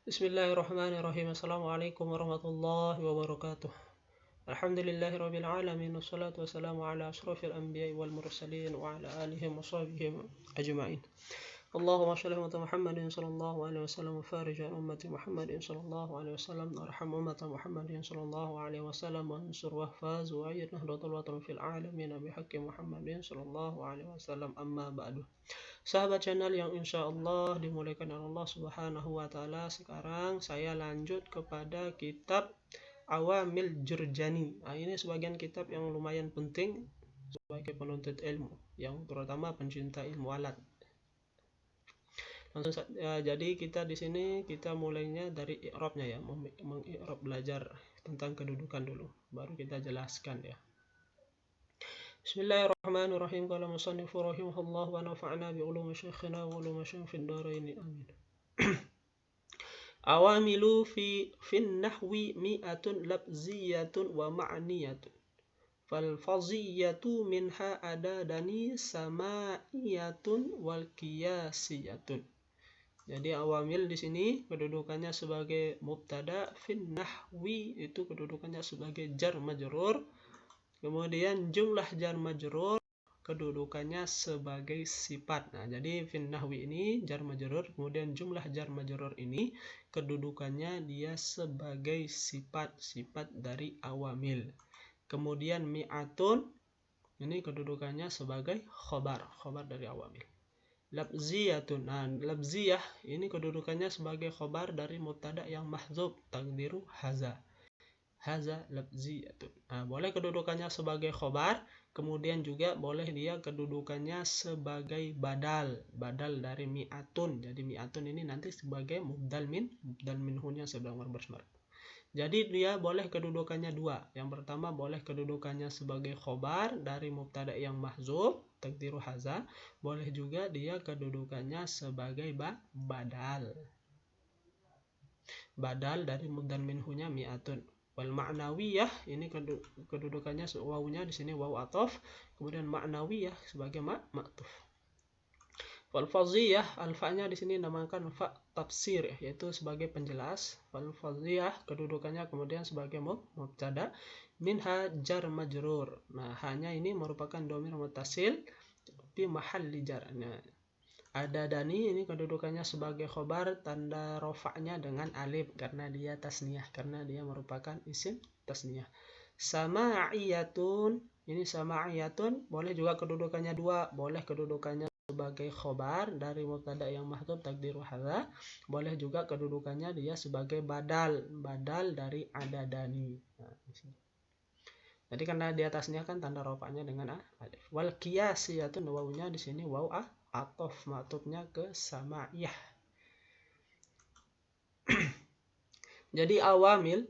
Bismillahirrahmanirrahim. Assalamualaikum warahmatullahi wabarakatuh. Alhamdulillahirabbil alamin wassalatu wassalamu ala asyrofil anbiya'i wal mursalin wa ala alihi wa sahbihi ajma'in. Allahumma shalli ala Muhammadin sallallahu alaihi wasallam farij an ummati Muhammadin sallallahu alaihi wasallam warham ummata Muhammadin sallallahu alaihi wasallam wa ansur wahfaz wa ayyid nahdlatul watan fil alamin bi haqqi Muhammadin sallallahu alaihi wasallam amma ba'du. Sahabat channel yang insya Allah dimuliakan oleh Allah Subhanahu wa Ta'ala, sekarang saya lanjut kepada kitab Awamil Jurjani. Nah, ini sebagian kitab yang lumayan penting sebagai penuntut ilmu, yang terutama pencinta ilmu alat. Langsung saja, jadi kita di sini kita mulainya dari i'rabnya ya, mengi'rab, belajar tentang kedudukan dulu, baru kita jelaskan ya. Bismillahirrahmanirrahim. Qala musannifu rahimahullah wa nafa'na bi ulumi syekhina wa ulumi syekh fid dharain amin. Awamilu fi nahwi mi'atun labziyatun wa ma'niyatun. Fal faziyatu minha adadani sama'iyatun wal qiyasiyatun. Jadi awamil di sini kedudukannya sebagai mubtada, fin nahwi itu kedudukannya sebagai jar majrur. Kemudian jumlah jar majrur kedudukannya sebagai sifat. Nah, jadi fin nahwi ini jar majrur, kemudian jumlah jar majrur ini kedudukannya dia sebagai sifat dari awamil. Kemudian mi'atun ini kedudukannya sebagai khobar dari awamil. Labziyatun, nah labziyah ini kedudukannya sebagai khobar dari mubtada yang mahdzub, takdiru haza labziyatun. Nah, boleh kedudukannya sebagai khobar, kemudian juga boleh dia kedudukannya sebagai badal dari mi'atun. Jadi mi'atun ini nanti sebagai mubdal minhunya sedang bersebar. Jadi dia boleh kedudukannya dua. Yang pertama boleh kedudukannya sebagai khobar dari mubtada yang mahdzub, takdiru haza. Boleh juga dia kedudukannya sebagai badal dari mubdal minhunya mi'atun. Wal ma'nawiyah ini kedudukannya wawunya di sini waw ataf, kemudian ma'nawiyah sebagai ma'tuf. Wal faziyah, alfa-nya di sini namakan fa tafsir, yaitu sebagai penjelas. Wal faziyah kedudukannya kemudian sebagai mubtada, minha jar majrur. Nah, hanya ini merupakan dhamir muttasil fi mahalli jar. Nah, adadani ini kedudukannya sebagai khobar, tanda rofaknya dengan alif karena dia tasniyah, karena dia merupakan isim tasniyah. Sama'iyatun, ini sama'iyatun boleh juga kedudukannya dua, boleh kedudukannya sebagai khobar dari mubtada yang mahdzub takdiru hadza, boleh juga kedudukannya dia sebagai badal dari adadani. Nah, jadi karena di atasnya kan tanda rofaknya dengan alif. Wal qiyasiyatun, wawunya di sini waw atof, matufnya ke sama'iyah. Jadi amil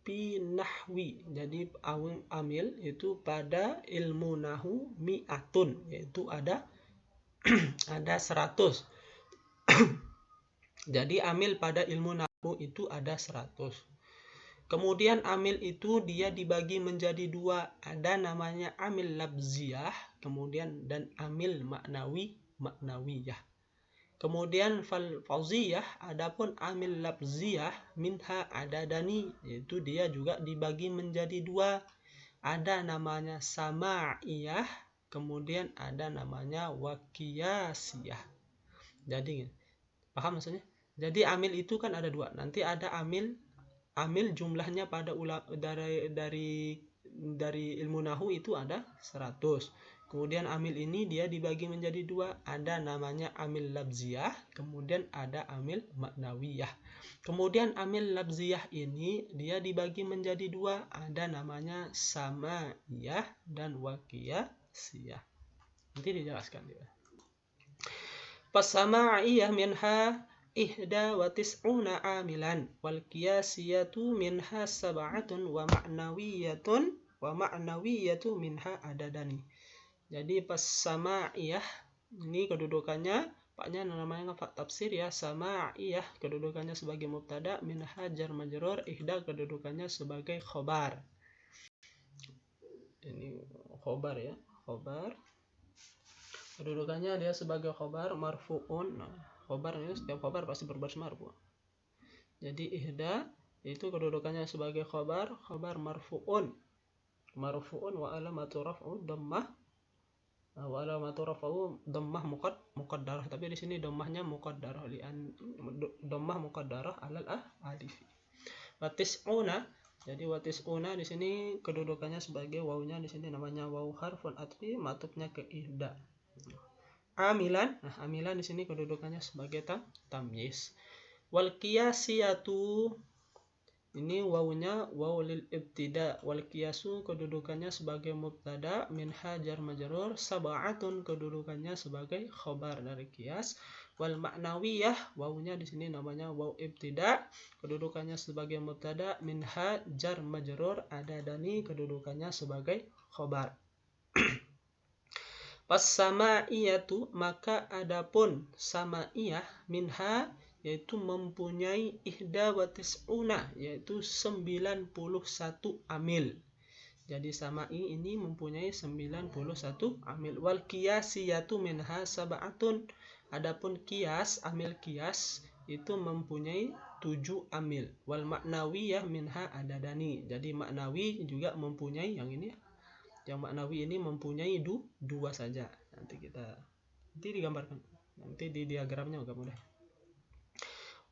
pi nahwi. Jadi amil itu pada ilmu nahu mi'atun, yaitu ada 100. Jadi amil pada ilmu nahu itu ada 100. Kemudian amil itu dia dibagi menjadi dua, ada namanya amil labziyah, kemudian dan amil ma'nawiyah. Kemudian fal faziyah, adapun amil labziyah minha adadani, yaitu dia juga dibagi menjadi dua, ada namanya sama'iyah, kemudian ada namanya waqiyasiyah. Jadi paham maksudnya? Jadi amil itu kan ada dua, nanti ada amil jumlahnya pada dari ilmu nahu itu ada 100. Kemudian amil ini dia dibagi menjadi dua, ada namanya amil labziyah, kemudian ada amil ma'nawiyah. Kemudian amil labziyah ini dia dibagi menjadi dua, ada namanya sama'iyah dan waqiyasiyah. Nanti dijelaskan dia. Pas sama'iyah minha ihda wa tis'una amilan wal qiyasiyatu minha sab'atun wa ma'nawiyatu minha adadani. Jadi pas sama'iyah ini kedudukannya paknya namanya fa tafsir ya, sama'iyah kedudukannya sebagai mubtada, minha jar majrur, ihda kedudukannya sebagai khobar. Ini khobar ya, khobar kedudukannya dia sebagai khobar marfu'un. Khobar ini setiap khobar pasti berbaris marfu. Jadi ihda itu kedudukannya sebagai khobar marfu'un wa alamatu raf'u dhammah muqaddarah, tapi di sini dhammahnya muqaddarah dhammah muqaddarah alal alif. Watis'una, jadi watis'una di sini kedudukannya sebagai wawunya di sini namanya wawu harfun atfi, matufnya ke ihda. Amilan, amilan di sini kedudukannya sebagai tamyiz. Wal qiyasiyatu, ini wawunya wawu lil ibtida. Wal qiyasu kedudukannya sebagai mubtada, minha jar majrur, sab'atun kedudukannya sebagai khobar dari qiyas. Wal ma'nawiyah, wawunya di sini namanya wawu ibtida, kedudukannya sebagai mubtada, minha jar majrur, ada dani kedudukannya sebagai khobar. Pas sama'iyatu, maka adapun sama'iyah, minha yaitu mempunyai ihda wa tis'una, yaitu 91 amil. Jadi sama'i ini mempunyai 91 amil. Wal qiyasiyatu minha sab'atun, adapun qiyas, amil qiyas itu mempunyai 7 amil. Wal ma'nawiyah minha adadani, jadi maknawi juga mempunyai yang ini. Yang maknawi ini mempunyai 2 saja. Nanti digambarkan, nanti di diagramnya agak mudah.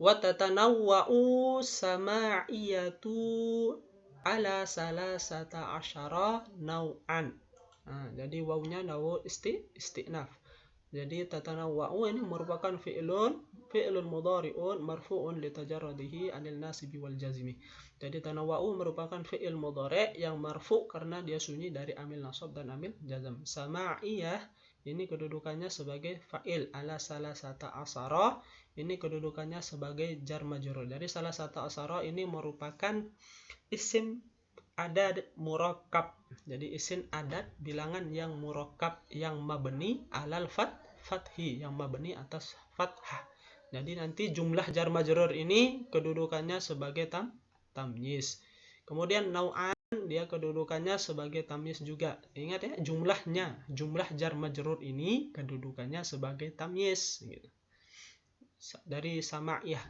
Wa tatanawwa'u sama'iyatu ala salasata asyara nau'an. Jadi wawunya nawu istinaf. Jadi tatanawwa'u ini merupakan fi'lun mudhari'un marfu'un litajarrudihi 'anil nasibi wal jazmi. Jadi tanawwa'u merupakan fi'il mudhari' yang marfu' karena dia sunyi dari amil nasab dan amil jazm. Sama'iyah ini kedudukannya sebagai fa'il, ala salasata asyara ini kedudukannya sebagai jar majrur. Jadi salasata asyara ini merupakan isim adad murakkab. Jadi isim adad bilangan yang murakkab yang mabni alal fathi, yang mabni atas fathah. Jadi nanti jumlah jar majrur ini kedudukannya sebagai tamyiz. Kemudian nau'an dia kedudukannya sebagai tamyiz juga. Ingat ya, jumlah jar majrur ini kedudukannya sebagai tamyiz gitu. Dari sama'iyah,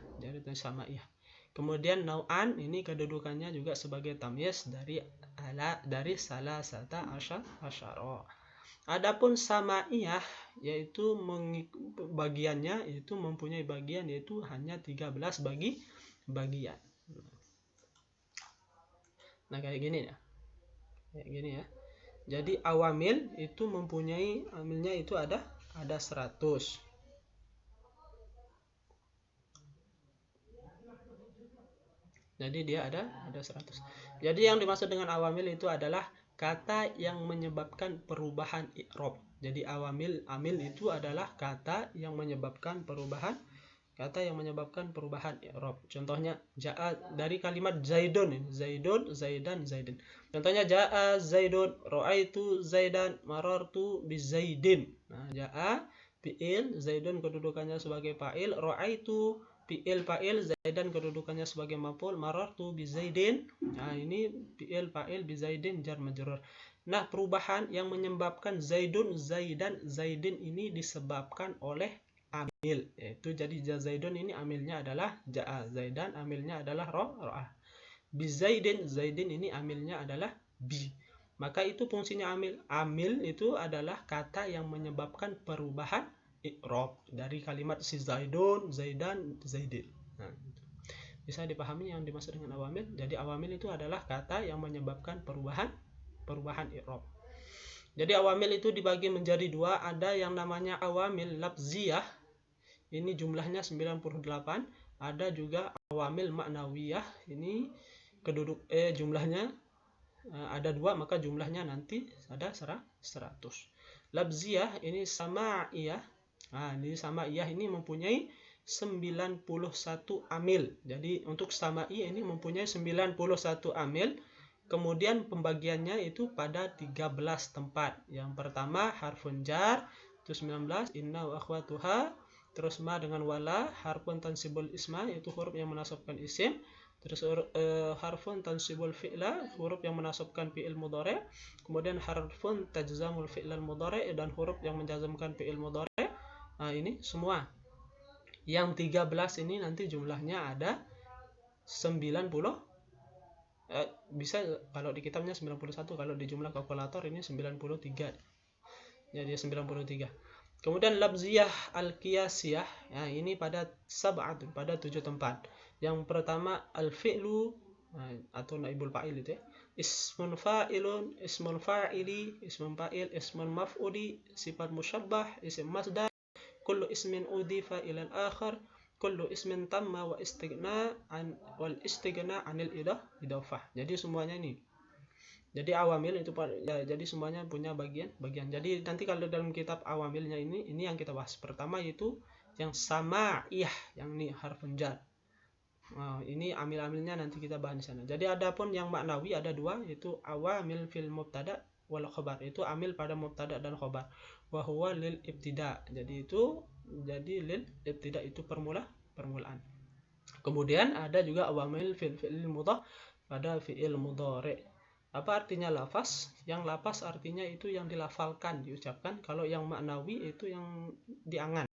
Kemudian nau'an ini kedudukannya juga sebagai tamyiz dari salasata asyara. Adapun sama'iyah yaitu bagiannya itu mempunyai bagian yaitu hanya 13 bagian. Nah kayak gini ya. Jadi awamil itu mempunyai amilnya itu ada 100. Jadi dia ada 100. Jadi yang dimaksud dengan awamil itu adalah kata yang menyebabkan perubahan i'rab. Jadi amil itu adalah kata yang menyebabkan perubahan i'rab. Contohnya ja'a dari kalimat zaidun, zaidan. Contohnya ja'a zaidun, ra'aitu zaidan, marartu bi zaidin. Nah, ja'a fi'il, zaidun kedudukannya sebagai fa'il, ra'aitu fi'il fa'il, zaidan kedudukannya sebagai maf'ul, marartu bi zaidin. Nah, ini fi'il fa'il bi zaidin jar majrur. Nah, perubahan yang menyebabkan zaidun, zaidan, zaidin ini disebabkan oleh amil, yaitu jadi zaidun ini amilnya adalah ja'a, zaidan amilnya adalah ra'ah, bi zaidin ini amilnya adalah bi. Maka itu fungsinya amil itu adalah kata yang menyebabkan perubahan i'rab dari kalimat si zaidun, zaidan, zaidin. Nah, bisa dipahami yang dimaksud dengan awamil. Jadi awamil itu adalah kata yang menyebabkan perubahan i'rab. Jadi awamil itu dibagi menjadi 2, ada yang namanya awamil lafziyah. Ini jumlahnya 98, ada juga awamil ma'nawiyah. Ini jumlahnya ada 2, maka jumlahnya nanti ada 100. Lafziyah ini sama'iyah. Nah, ini sama'iyah ini mempunyai 91 amil. Jadi untuk sama'i ini mempunyai 91 amil. Kemudian pembagiannya itu pada 13 tempat. Yang pertama harfun jar, itu 19, inna wa akhwatuha. Terus ma dengan wala, harfun tansibul isma, itu huruf yang menasabkan isim. Terus harfun tansibul fi'la, huruf yang menasabkan fi'il mudhari'. Kemudian harfun tajzamul fi'lal mudhari' dan huruf yang menjazmkan fi'il mudhari'. Nah, ini semua Yang 13 ini nanti jumlahnya ada 90. Bisa kalau di kitabnya 91, kalau di jumlah kalkulator ini 93. Jadi 93. Kemudian labziyah al-qiyasiyah, ya, ini pada sab'at, pada 7 tempat. Yang pertama al-fi'lu, atau naibul fa'il itu ya. Ismun fa'ilun, ismun fa'ili, ismun fa'il, ismun maf'uli, sifat musyabbah, isim masdar, kullu ismin udifa ila al-akhar, kullu ismin tamma wa istighna an wal istighna anil idafah. Jadi semuanya ini. Jadi awamil itu ya, jadi semuanya punya bagian. Jadi nanti kalau dalam kitab awamilnya ini yang kita bahas. Pertama yaitu yang sama'iyah, yang ini harfun jar. Nah, ini amil-amilnya nanti kita bahas di sana. Jadi adapun yang maknawi ada dua, yaitu awamil fil mubtada wal khobar. Itu amil pada mubtada dan khobar. Wa huwa lil ibtida. Jadi lil ibtida itu permulaan. Kemudian ada juga awamil fil fi'il mudhari pada fi'il mudhari. Apa artinya lafaz? Yang lafaz artinya itu yang dilafalkan, diucapkan. Kalau yang maknawi itu yang diangan.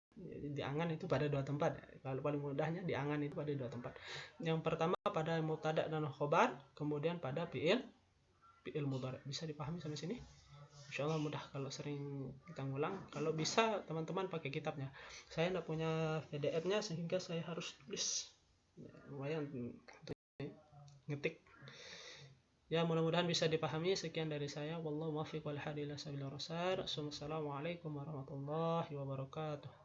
Diangan itu pada 2 tempat. Kalau paling mudahnya diangan itu pada 2 tempat. Yang pertama pada mubtada dan khobar, kemudian pada fi'il mudhari. Bisa dipahami sampai sini? Insyaallah mudah kalau sering kita ngulang. Kalau bisa teman-teman pakai kitabnya. Saya tidak punya PDF-nya sehingga saya harus tulis. Ya, lumayan ngetik. Ya, mudah-mudahan bisa dipahami. Sekian dari saya. Wallahu muwaffiq wal hadi ila sabilir rasyad. Assalamualaikum warahmatullahi wabarakatuh.